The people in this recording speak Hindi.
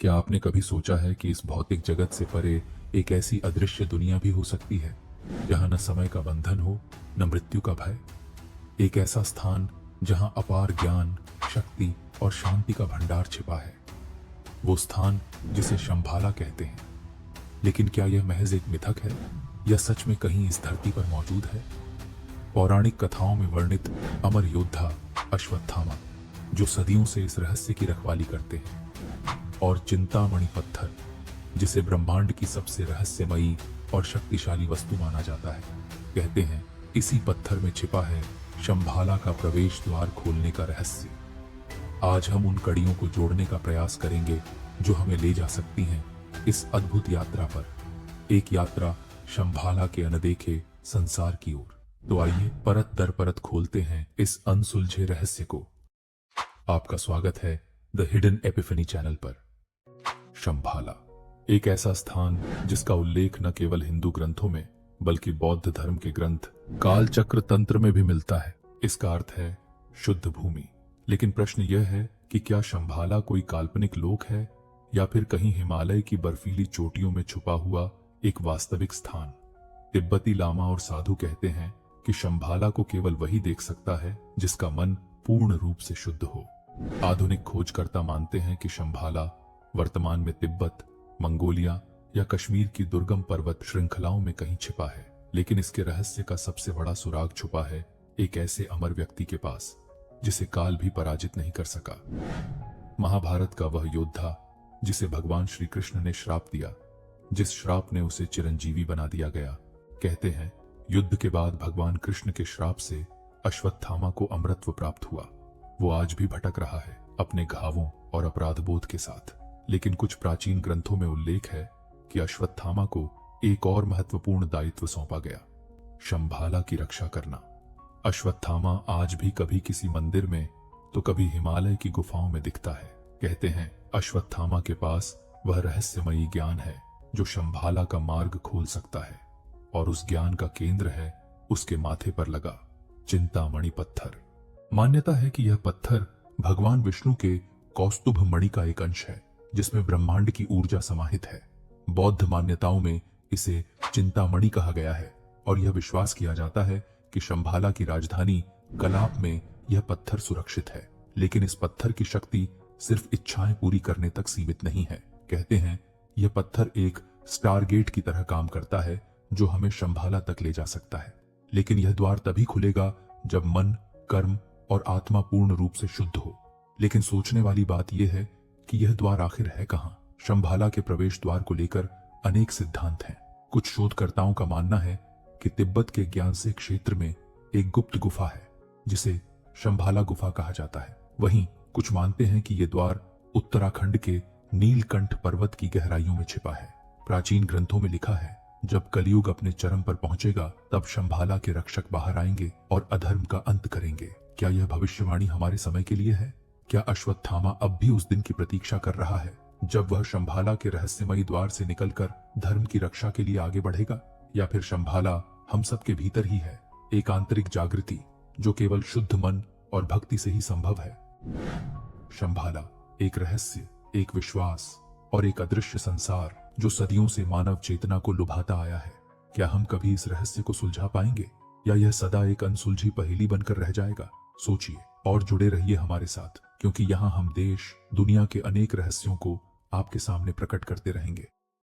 क्या आपने कभी सोचा है कि इस भौतिक जगत से परे एक ऐसी अदृश्य दुनिया भी हो सकती है जहां न समय का बंधन हो न मृत्यु का भय। एक ऐसा स्थान जहां अपार ज्ञान, शक्ति और शांति का भंडार छिपा है। वो स्थान जिसे शंभाला कहते हैं। लेकिन क्या यह महज एक मिथक है या सच में कहीं इस धरती पर मौजूद है? पौराणिक कथाओं में वर्णित अमर योद्धा अश्वत्थामा, जो सदियों से इस रहस्य की रखवाली करते हैं, और चिंतामणि पत्थर, जिसे ब्रह्मांड की सबसे रहस्यमयी और शक्तिशाली वस्तु माना जाता है, कहते हैं इसी पत्थर में छिपा है शंभाला का प्रवेश द्वार खोलने का रहस्य। आज हम उन कड़ियों को जोड़ने का प्रयास करेंगे जो हमें ले जा सकती हैं इस अद्भुत यात्रा पर, एक यात्रा शंभाला के अनदेखे संसार की ओर। तो आइए परत दर परत खोलते हैं इस अनसुलझे रहस्य को। आपका स्वागत है द हिडन एपिफनी चैनल पर। शंभाला एक ऐसा स्थान जिसका उल्लेख न केवल हिंदू ग्रंथों में बल्कि बौद्ध धर्म के ग्रंथ कालचक्र तंत्र में भी मिलता है। इसका अर्थ है शुद्ध भूमि। लेकिन प्रश्न यह है कि क्या शंभाला कोई काल्पनिक लोक है या फिर कहीं हिमालय की बर्फीली चोटियों में छुपा हुआ एक वास्तविक स्थान? तिब्बती लामा और साधु कहते हैं कि शंभाला को केवल वही देख सकता है जिसका मन पूर्ण रूप से शुद्ध हो। आधुनिक खोजकर्ता मानते हैं कि शंभाला वर्तमान में तिब्बत, मंगोलिया या कश्मीर की दुर्गम पर्वत श्रृंखलाओं में कहीं छिपा है। लेकिन इसके रहस्य का सबसे बड़ा सुराग छुपा है एक ऐसे अमर व्यक्ति के पास जिसे काल भी पराजित नहीं कर सका। महाभारत का वह योद्धा जिसे भगवान श्री कृष्ण ने श्राप दिया, जिस श्राप ने उसे चिरंजीवी बना दिया गया। कहते हैं युद्ध के बाद भगवान कृष्ण के श्राप से अश्वत्थामा को अमरत्व प्राप्त हुआ। वो आज भी भटक रहा है अपने घावों और अपराध बोध के साथ। लेकिन कुछ प्राचीन ग्रंथों में उल्लेख है कि अश्वत्थामा को एक और महत्वपूर्ण दायित्व सौंपा गया, शंभाला की रक्षा करना। अश्वत्थामा आज भी कभी किसी मंदिर में तो कभी हिमालय की गुफाओं में दिखता है। कहते हैं अश्वत्थामा के पास वह रहस्यमयी ज्ञान है जो शंभाला का मार्ग खोल सकता है, और उस ज्ञान का केंद्र है उसके माथे पर लगा चिंतामणि पत्थर। मान्यता है कि यह पत्थर भगवान विष्णु के कौस्तुभ मणि का एक अंश है जिसमें ब्रह्मांड की ऊर्जा समाहित है। बौद्ध मान्यताओं में इसे चिंतामणि कहा गया है और यह विश्वास किया जाता है कि शंभाला की राजधानी कलाप में यह पत्थर सुरक्षित है। लेकिन इस पत्थर की शक्ति सिर्फ इच्छाएं पूरी करने तक सीमित नहीं है। कहते हैं यह पत्थर एक स्टारगेट की तरह काम करता है जो हमें शंभाला तक ले जा सकता है। लेकिन यह द्वार तभी खुलेगा जब मन, कर्म और आत्मा पूर्ण रूप से शुद्ध हो। लेकिन सोचने वाली बात यह है कि यह द्वार आखिर है कहां? शंभाला के प्रवेश द्वार को लेकर अनेक सिद्धांत हैं। कुछ शोधकर्ताओं का मानना है कि तिब्बत के ज्ञानसे क्षेत्र में एक गुप्त गुफा है जिसे शंभाला गुफा कहा जाता है। वहीं कुछ मानते हैं कि यह द्वार उत्तराखंड के नीलकंठ पर्वत की गहराइयों में छिपा है। प्राचीन ग्रंथों में लिखा है जब कलयुग अपने चरम पर पहुंचेगा तब शंभाला के रक्षक बाहर आएंगे और अधर्म का अंत करेंगे। क्या यह भविष्यवाणी हमारे समय के लिए है? क्या अश्वत्थामा अब भी उस दिन की प्रतीक्षा कर रहा है जब वह शंभाला के रहस्यमयी द्वार से निकलकर धर्म की रक्षा के लिए आगे बढ़ेगा? या फिर शंभाला हम सबके भीतर ही है, एक आंतरिक जागृति जो केवल शुद्ध मन और भक्ति से ही संभव है? शंभाला एक रहस्य, एक विश्वास और एक अदृश्य संसार जो सदियों से मानव चेतना को लुभाता आया है। क्या हम कभी इस रहस्य को सुलझा पाएंगे या यह सदा एक अनसुलझी पहेली बनकर रह जाएगा? सोचिए और जुड़े रहिए हमारे साथ, क्योंकि यहाँ हम देश, दुनिया के अनेक रहस्यों को आपके सामने प्रकट करते रहेंगे।